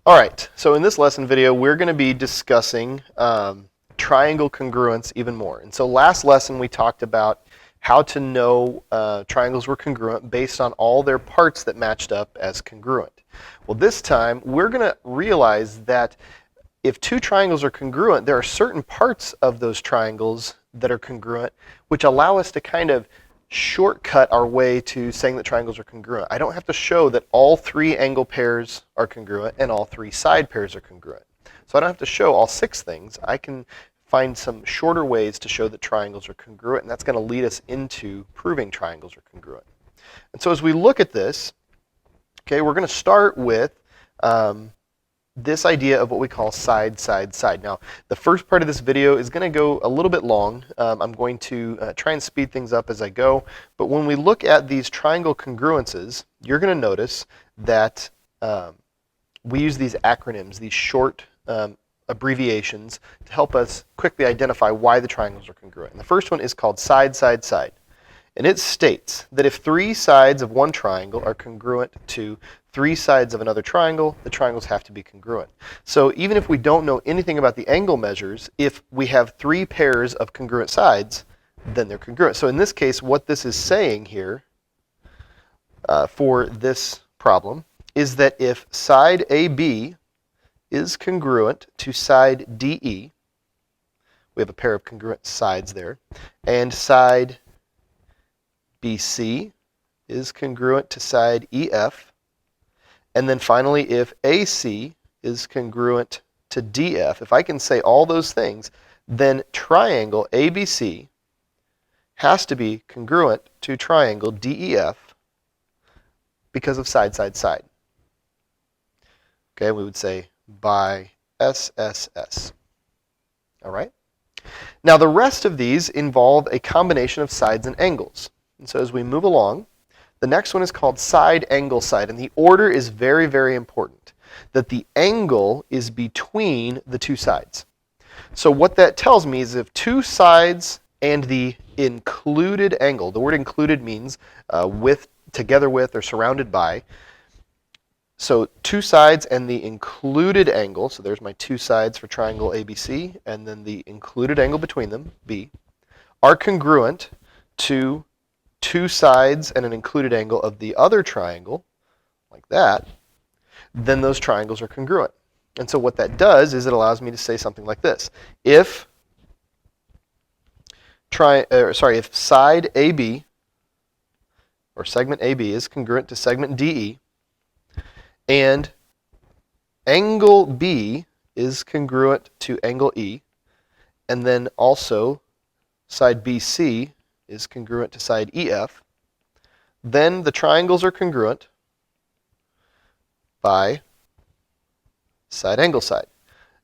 All right, so in this lesson video, we're going to be discussing triangle congruence even more. And so last lesson we talked about how to know triangles were congruent based on all their parts that matched up as congruent. Well, this time we're going to realize that if two triangles are congruent, there are certain parts of those triangles that are congruent, which allow us to kind of shortcut our way to saying that triangles are congruent. I don't have to show that all three angle pairs are congruent and all three side pairs are congruent. So I don't have to show all six things. I can find some shorter ways to show that triangles are congruent, and that's going to lead us into proving triangles are congruent. And so as we look at this, okay, we're going to start with this idea of what we call side, side, side. Now, the first part of this video is going to go a little bit long. I'm going to try and speed things up as I go. But when we look at these triangle congruences, you're going to notice that we use these acronyms, these short abbreviations, to help us quickly identify why the triangles are congruent. And the first one is called side, side, side. And it states that if three sides of one triangle are congruent to three sides of another triangle, the triangles have to be congruent. So even if we don't know anything about the angle measures, if we have three pairs of congruent sides, then they're congruent. So in this case, what this is saying here for this problem is that if side AB is congruent to side DE, we have a pair of congruent sides there, and side BC is congruent to side EF, and then finally if AC is congruent to DF, if I can say all those things, then triangle ABC has to be congruent to triangle DEF because of side, side, side. Okay, we would say by SSS. All right? Now the rest of these involve a combination of sides and angles. And so as we move along, the next one is called side, angle, side. And the order is very, very important, that the angle is between the two sides. So what that tells me is if two sides and the included angle, the word included means with, together with, or surrounded by. So two sides and the included angle, so there's my two sides for triangle ABC, and then the included angle between them, B, are congruent to two sides and an included angle of the other triangle, like that, then those triangles are congruent. And so what that does is it allows me to say something like this. If side AB, or segment AB, is congruent to segment DE, and angle B is congruent to angle E, and then also side BC is congruent to side EF, then the triangles are congruent by side, angle, side.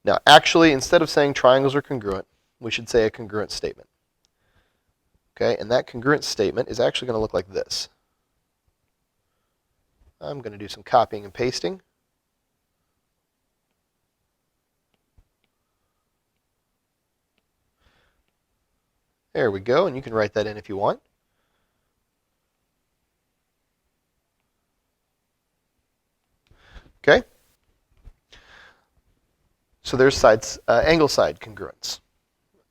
Now, actually, instead of saying triangles are congruent, we should say a congruent statement. Okay, and that congruent statement is actually going to look like this. I'm going to do some copying and pasting. There we go, and you can write that in if you want. Okay? So there's sides, angle side congruence.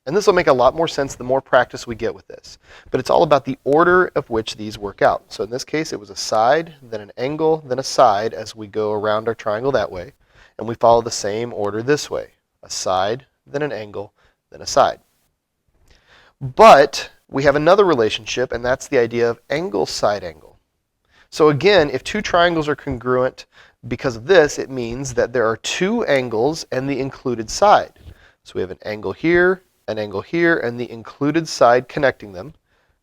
And this will make a lot more sense the more practice we get with this. But it's all about the order of which these work out. So in this case, it was a side, then an angle, then a side as we go around our triangle that way. And we follow the same order this way. A side, then an angle, then a side. But we have another relationship, and that's the idea of angle, side, angle. So again, if two triangles are congruent because of this, it means that there are two angles and the included side. So we have an angle here, and the included side connecting them,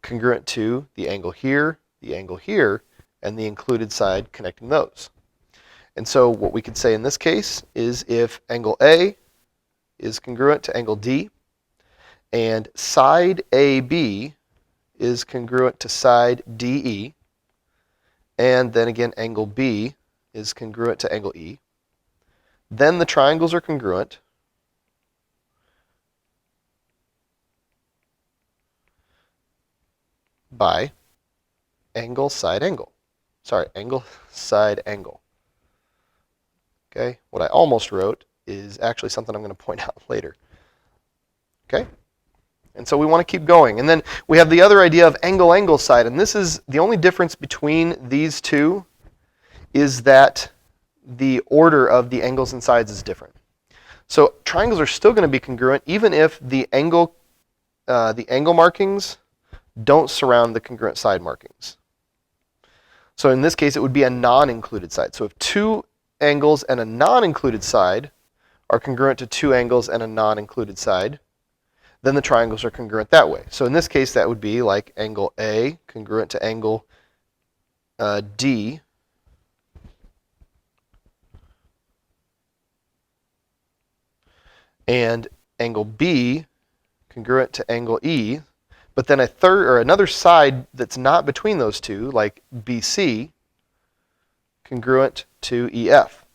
congruent to the angle here, and the included side connecting those. And so what we could say in this case is if angle A is congruent to angle D, and side AB is congruent to side DE, and then again angle B is congruent to angle E, then the triangles are congruent by angle, side, angle. Sorry, angle, side, angle. Okay, what I almost wrote is actually something I'm going to point out later. Okay, and so we want to keep going. And then we have the other idea of angle-angle side, and this is the only difference between these two is that the order of the angles and sides is different. So triangles are still going to be congruent even if the angle markings don't surround the congruent side markings. So in this case, it would be a non-included side. So if two angles and a non-included side are congruent to two angles and a non-included side, then the triangles are congruent that way. So in this case, that would be like angle A congruent to angle D, and angle B congruent to angle E, but then a third or another side that's not between those two, like BC, congruent to EF.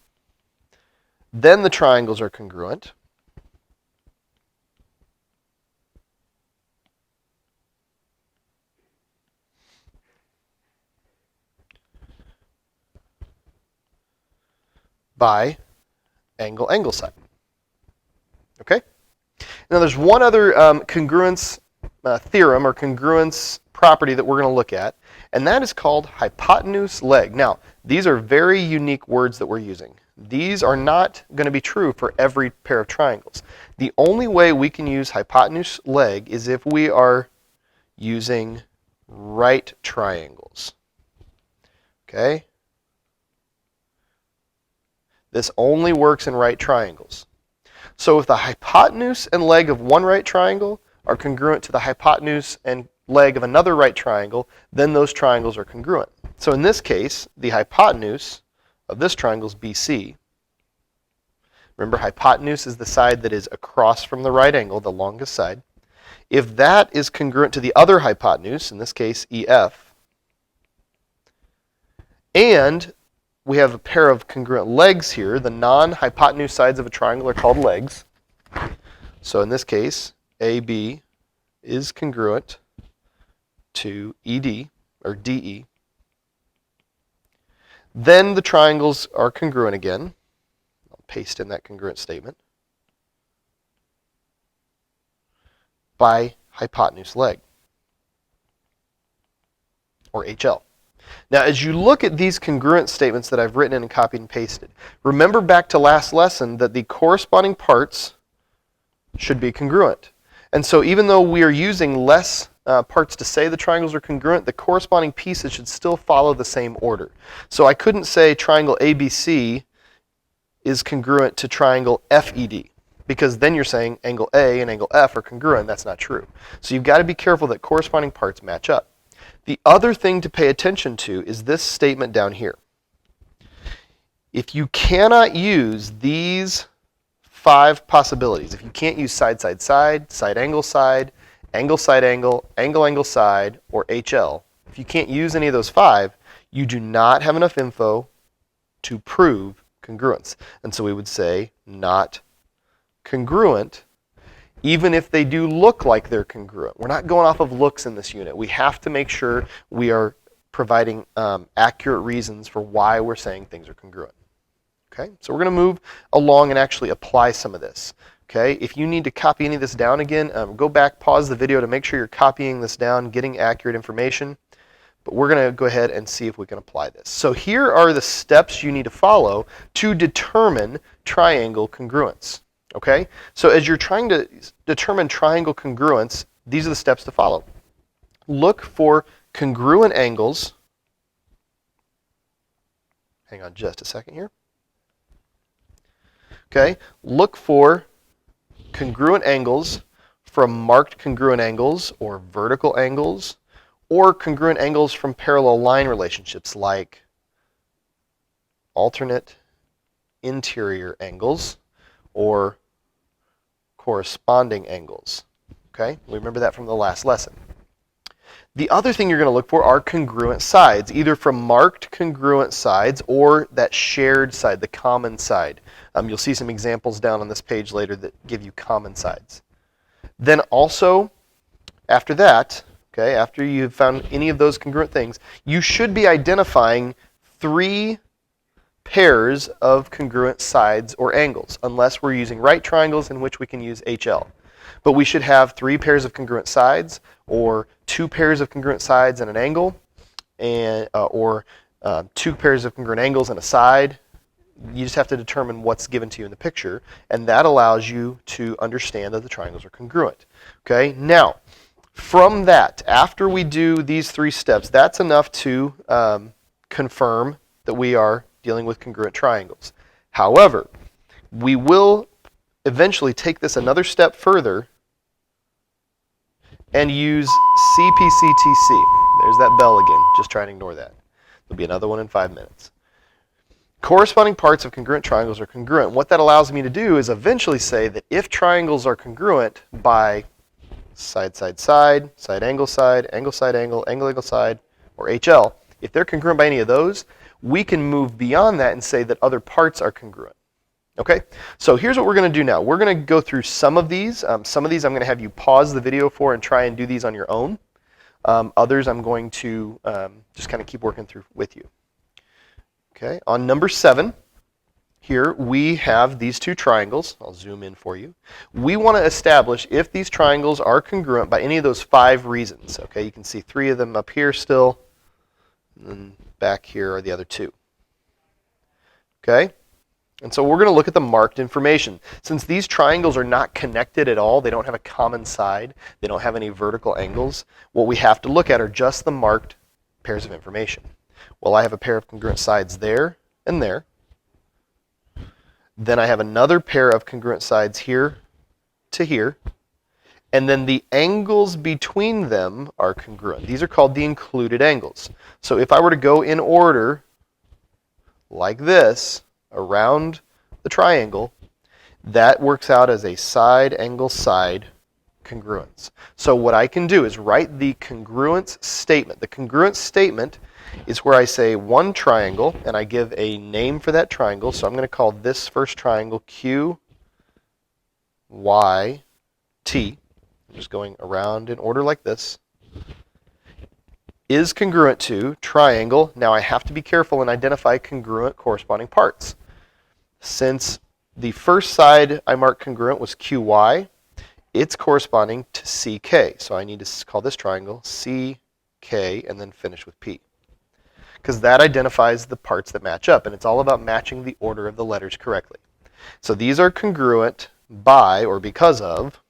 Then the triangles are congruent. By angle-angle side. Okay? Now there's one other congruence theorem or congruence property that we're going to look at, and that is called hypotenuse leg. Now, these are very unique words that we're using. These are not going to be true for every pair of triangles. The only way we can use hypotenuse leg is if we are using right triangles. Okay? This only works in right triangles. So if the hypotenuse and leg of one right triangle are congruent to the hypotenuse and leg of another right triangle, then those triangles are congruent. So in this case, the hypotenuse of this triangle is BC. Remember, hypotenuse is the side that is across from the right angle, the longest side. If that is congruent to the other hypotenuse, in this case EF, and we have a pair of congruent legs here, the non-hypotenuse sides of a triangle are called legs. So in this case, AB is congruent to ED, or DE. Then the triangles are congruent again. I'll paste in that congruent statement. By hypotenuse leg, or HL. Now, as you look at these congruent statements that I've written in and copied and pasted, remember back to last lesson that the corresponding parts should be congruent. And so even though we are using less parts to say the triangles are congruent, the corresponding pieces should still follow the same order. So I couldn't say triangle ABC is congruent to triangle FED, because then you're saying angle A and angle F are congruent. That's not true. So you've got to be careful that corresponding parts match up. The other thing to pay attention to is this statement down here. If you cannot use these 5 possibilities, if you can't use side, side, side, side, angle, side angle, angle, side, or HL, if you can't use any of those 5, you do not have enough info to prove congruence. And so we would say not congruent, even if they do look like they're congruent. We're not going off of looks in this unit. We have to make sure we are providing accurate reasons for why we're saying things are congruent. Okay, so we're going to move along and actually apply some of this. Okay, if you need to copy any of this down again, go back, pause the video to make sure you're copying this down, getting accurate information. But we're going to go ahead and see if we can apply this. So here are the steps you need to follow to determine triangle congruence. Okay, so as you're trying to determine triangle congruence, these are the steps to follow. Look for congruent angles. Hang on just a second here. Okay, look for congruent angles from marked congruent angles or vertical angles, or congruent angles from parallel line relationships like alternate interior angles or corresponding angles. Okay, we remember that from the last lesson. The other thing you're going to look for are congruent sides, either from marked congruent sides or that shared side, the common side. You'll see some examples down on this page later that give you common sides. Then also, after that, okay, after you've found any of those congruent things, you should be identifying 3 pairs of congruent sides or angles, unless we're using right triangles, in which we can use HL. But we should have 3 pairs of congruent sides, or 2 pairs of congruent sides and an angle, and or 2 pairs of congruent angles and a side. You just have to determine what's given to you in the picture, and that allows you to understand that the triangles are congruent. Okay, now from that, after we do these 3 steps, that's enough to confirm that we are dealing with congruent triangles. However, we will eventually take this another step further and use CPCTC. There's that bell again. Just try and ignore that. There'll be another one in 5 minutes. Corresponding parts of congruent triangles are congruent. What that allows me to do is eventually say that if triangles are congruent by side, side, side, side, angle, angle, angle, angle, side, or HL, if they're congruent by any of those, we can move beyond that and say that other parts are congruent. Okay, so here's what we're going to do now. We're going to go through some of these. Some of these I'm going to have you pause the video for and try and do these on your own. Others I'm going to just kind of keep working through with you. Okay, on number 7, here we have these 2 triangles. I'll zoom in for you. We want to establish if these triangles are congruent by any of those 5 reasons. Okay, you can see 3 of them up here still, and then back here are the other 2. Okay, and so we're going to look at the marked information. Since these triangles are not connected at all, they don't have a common side, they don't have any vertical angles, what we have to look at are just the marked pairs of information. Well, I have a pair of congruent sides there and there. Then I have another pair of congruent sides here to here. And then the angles between them are congruent. These are called the included angles. So if I were to go in order like this around the triangle, that works out as a side angle side congruence. So what I can do is write the congruence statement. The congruence statement is where I say one triangle, and I give a name for that triangle. So I'm going to call this first triangle Q, Y, T. I'm just going around in order like this. Is congruent to triangle. Now I have to be careful and identify congruent corresponding parts. Since the first side I marked congruent was QY, it's corresponding to CK. So I need to call this triangle CK and then finish with P. Because that identifies the parts that match up, and it's all about matching the order of the letters correctly. So these are congruent by or because of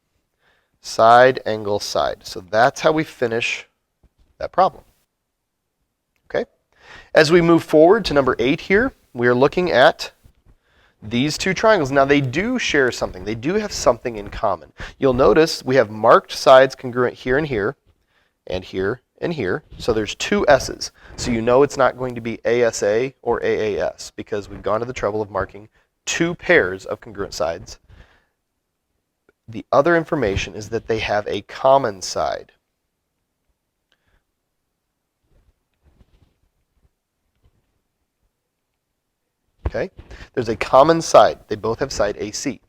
side, angle, side. So that's how we finish that problem. Okay? As we move forward to number 8 here, we are looking at these 2 triangles. Now they do share something. They do have something in common. You'll notice we have marked sides congruent here and here, and here and here. So there's 2 S's. So you know it's not going to be ASA or AAS because we've gone to the trouble of marking 2 pairs of congruent sides. The other information is that they have a common side. Okay? There's a common side. They both have side AC.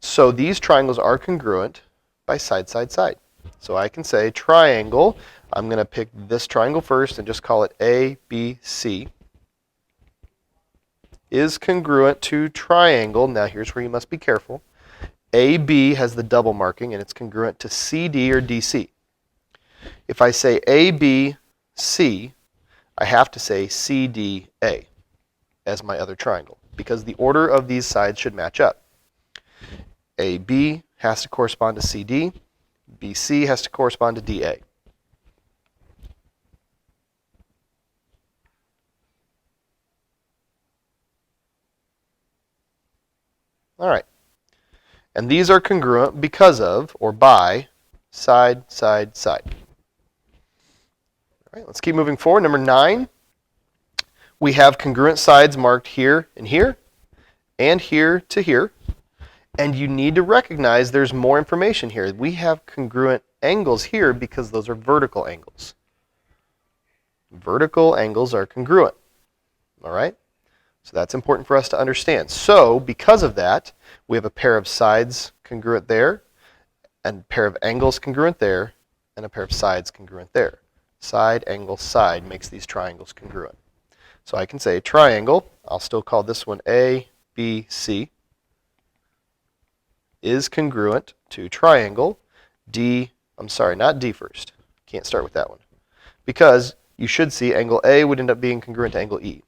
So these triangles are congruent by side, side, side. So I can say triangle. I'm going to pick this triangle first and just call it ABC. Is congruent to triangle. Now here's where you must be careful. AB has the double marking and it's congruent to CD or DC. If I say ABC, I have to say CDA as my other triangle because the order of these sides should match up. AB has to correspond to CD. BC has to correspond to DA. All right. And these are congruent because of, or by, side, side, side. All right, let's keep moving forward. Number 9, we have congruent sides marked here and here to here. And you need to recognize there's more information here. We have congruent angles here because those are vertical angles. Vertical angles are congruent. All right? So that's important for us to understand. So because of that, we have a pair of sides congruent there, and a pair of angles congruent there, and a pair of sides congruent there. Side, angle, side makes these triangles congruent. So I can say triangle. I'll still call this one A, B, C, is congruent to triangle D, I'm sorry, not D first. Can't start with that one. Because you should see angle A would end up being congruent to angle E.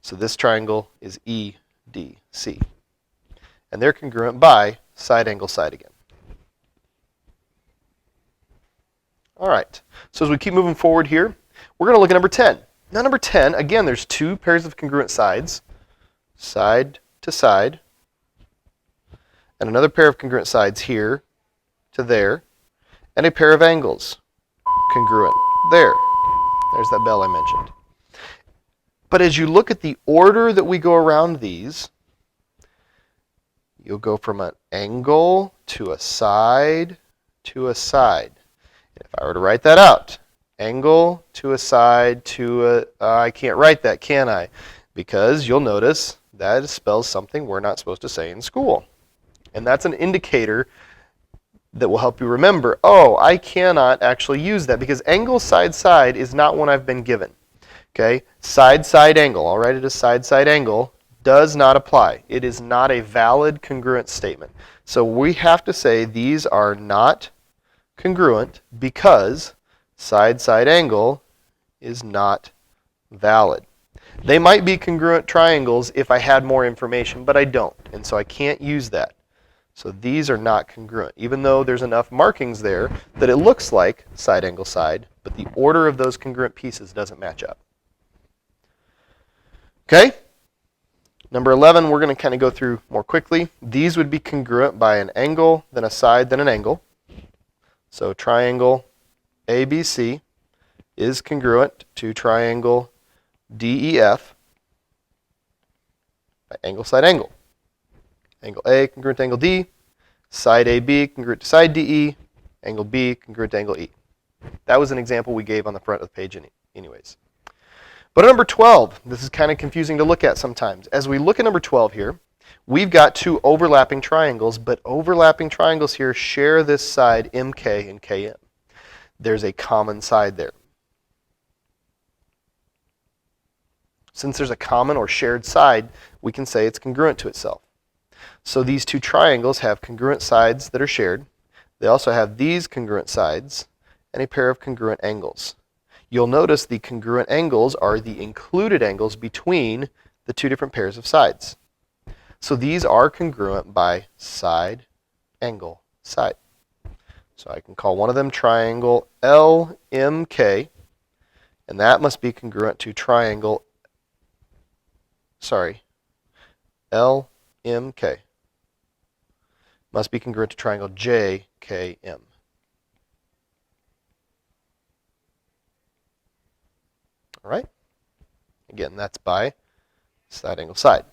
So this triangle is EDC. And they're congruent by side angle side again. All right, so as we keep moving forward here, we're going to look at number 10. Now number 10, again, there's two pairs of congruent sides, side to side, and another pair of congruent sides here to there, and a pair of angles congruent there. There's that bell I mentioned. But as you look at the order that we go around these, you'll go from an angle to a side to a side. If I were to write that out, angle to a side to a, I can't write that, can I? Because you'll notice that spells something we're not supposed to say in school. And that's an indicator that will help you remember, oh, I cannot actually use that because angle side side is not one I've been given. Okay, side side angle, I'll write it as side side angle, does not apply. It is not a valid congruent statement. So we have to say these are not congruent because side side angle is not valid. They might be congruent triangles if I had more information, but I don't, and so I can't use that. So these are not congruent, even though there's enough markings there that it looks like side angle side, but the order of those congruent pieces doesn't match up. Okay? Number 11, we're going to kind of go through more quickly. These would be congruent by an angle, then a side, then an angle. So triangle ABC is congruent to triangle DEF by angle side angle. Angle A congruent to angle D, side AB congruent to side DE, angle B congruent to angle E. That was an example we gave on the front of the page anyways. But at number 12, this is kind of confusing to look at sometimes. As we look at number 12 here, we've got two overlapping triangles, but overlapping triangles here share this side MK and KM. There's a common side there. Since there's a common or shared side, we can say it's congruent to itself. So these two triangles have congruent sides that are shared. They also have these congruent sides and a pair of congruent angles. You'll notice the congruent angles are the included angles between the two different pairs of sides. So these are congruent by side, angle, side. So I can call one of them triangle LMK, and that must be congruent to triangle, LMK. Must be congruent to triangle JKM. All right? Again, that's by side, angle, side.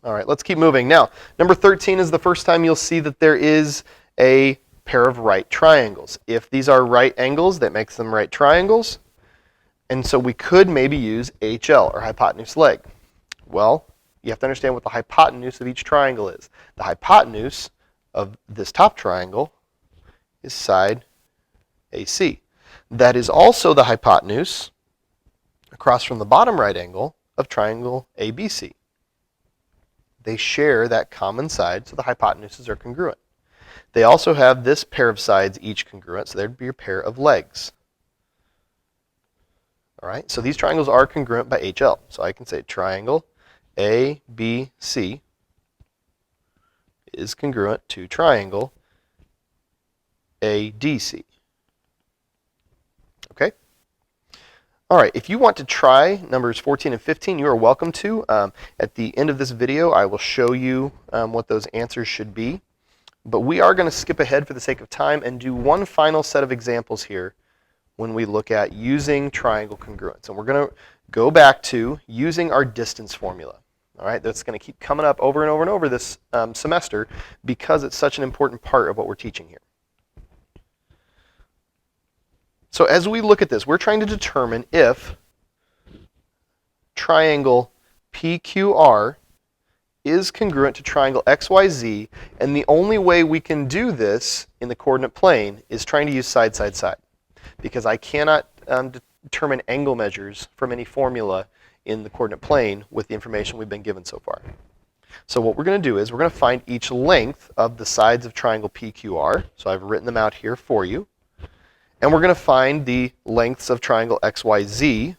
All right, let's keep moving. Now, number 13 is the first time you'll see that there is a pair of right triangles. If these are right angles, that makes them right triangles. And so we could maybe use HL, or hypotenuse leg. Well, you have to understand what the hypotenuse of each triangle is. The hypotenuse of this top triangle is side AC. That is also the hypotenuse across from the bottom right angle of triangle ABC. They share that common side, so the hypotenuses are congruent. They also have this pair of sides each congruent, so there'd be a pair of legs. All right, so these triangles are congruent by HL. So I can say triangle ABC is congruent to triangle ADC. Okay? All right, if you want to try numbers 14 and 15, you are welcome to. At the end of this video, I will show you what those answers should be. But we are going to skip ahead for the sake of time and do one final set of examples here when we look at using triangle congruence. And we're going to go back to using our distance formula. All right, that's going to keep coming up over and over and over this semester because it's such an important part of what we're teaching here. So as we look at this, we're trying to determine if triangle PQR is congruent to triangle XYZ, and the only way we can do this in the coordinate plane is trying to use side, side, side, because I cannot determine angle measures from any formula in the coordinate plane with the information we've been given so far. So what we're going to do is we're going to find each length of the sides of triangle PQR. So I've written them out here for you. And we're going to find the lengths of triangle XYZ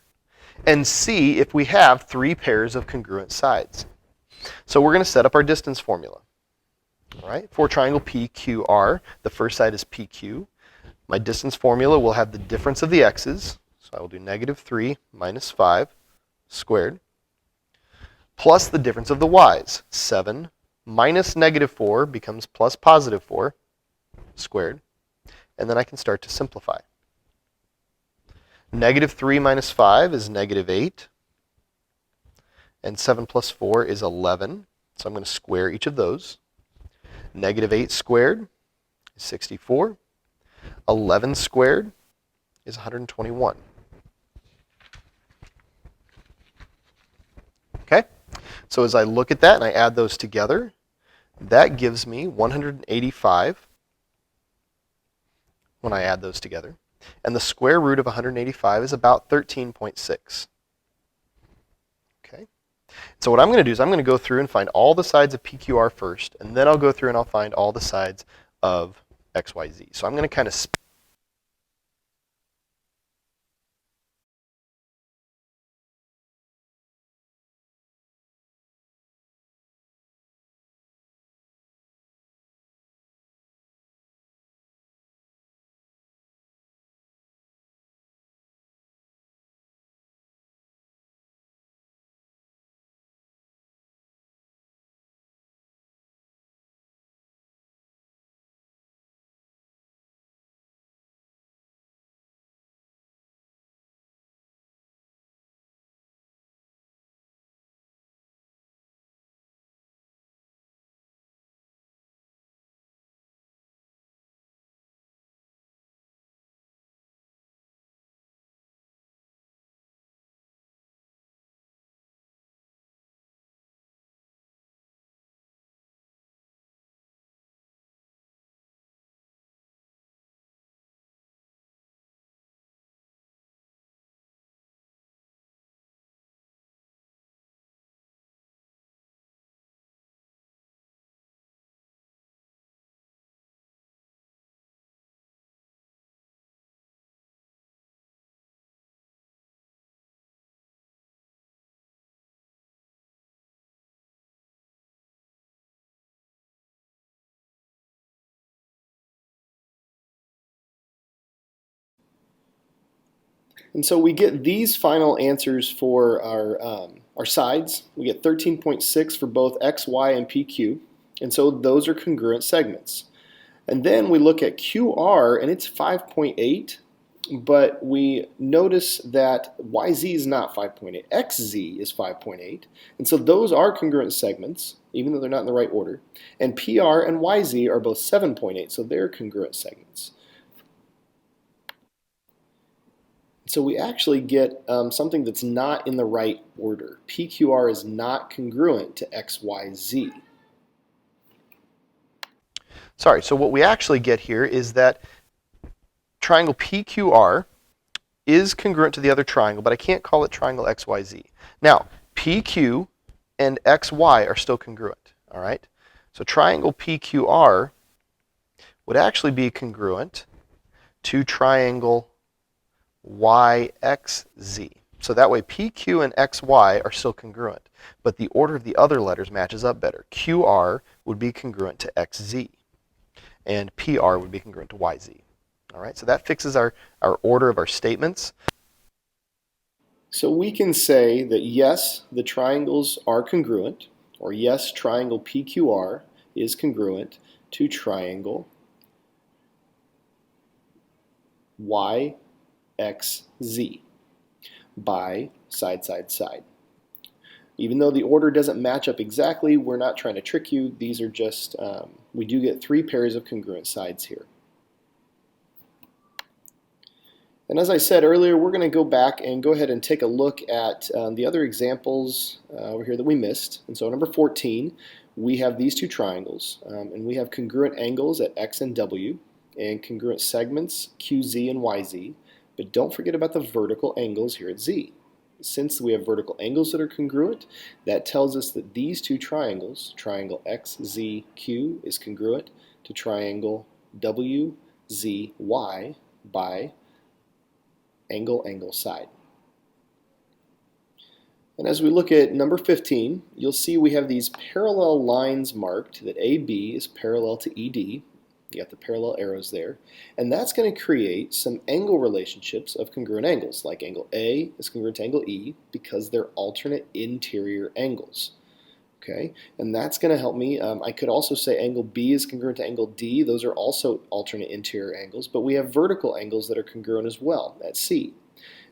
and see if we have 3 pairs of congruent sides. So we're going to set up our distance formula. All right, for triangle PQR, the first side is PQ. My distance formula will have the difference of the x's. So I will do -3 minus 5 squared plus the difference of the y's. 7 minus -4 becomes plus +4 squared. And then I can start to simplify. -3 minus 5 is -8. And 7 plus 4 is 11. So I'm going to square each of those. -8 squared is 64. 11 squared is 121. Okay? So as I look at that and I add those together, that gives me 185 when I add those together. And the square root of 185 is about 13.6. Okay? So what I'm going to do is I'm going to go through and find all the sides of PQR first, and then I'll go through and I'll find all the sides of XYZ. So I'm going to kind of And so we get these final answers for our sides. We get 13.6 for both X, Y, and PQ. And so those are congruent segments. And then we look at QR, and it's 5.8. But we notice that YZ is not 5.8. XZ is 5.8. And so those are congruent segments, even though they're not in the right order. And PR and YZ are both 7.8, so they're congruent segments. So we actually get something that's not in the right order. PQR is not congruent to XYZ. Sorry, so what we actually get here is that triangle PQR is congruent to the other triangle, but I can't call it triangle XYZ. Now, PQ and XY are still congruent, all right? So triangle PQR would actually be congruent to triangle YXZ. So that way PQ and XY are still congruent, but the order of the other letters matches up better. QR would be congruent to XZ, and PR would be congruent to YZ. All right, so that fixes our order of our statements. So we can say that yes, the triangles are congruent, or yes, triangle PQR is congruent to triangle YXZ by side, side, side. Even though the order doesn't match up exactly, we're not trying to trick you. These are just, we do get 3 pairs of congruent sides here. And as I said earlier, we're going to go back and go ahead and take a look at the other examples over here that we missed. And so number 14, we have these 2 triangles, and we have congruent angles at X and W, and congruent segments QZ and YZ. But don't forget about the vertical angles here at Z. since we have vertical angles that are congruent, that tells us that these two triangles, triangle XZQ, is congruent to triangle WZY by angle, angle, side. And as we look at number 15, you'll see we have these parallel lines marked that AB is parallel to ED. You got the parallel arrows there. And that's going to create some angle relationships of congruent angles, like angle A is congruent to angle E because they're alternate interior angles. Okay, and that's going to help me. I could also say angle B is congruent to angle D. Those are also alternate interior angles, but we have vertical angles that are congruent as well at C.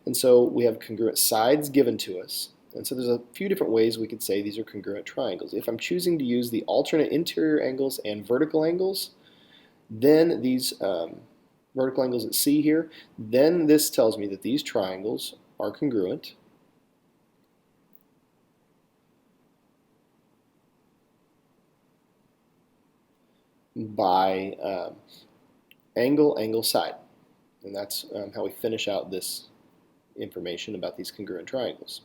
And so we have congruent sides given to us. And so there's a few different ways we could say these are congruent triangles. If I'm choosing to use the alternate interior angles and vertical angles, then these vertical angles at C here, then this tells me that these triangles are congruent by angle, angle, side. And that's how we finish out this information about these congruent triangles.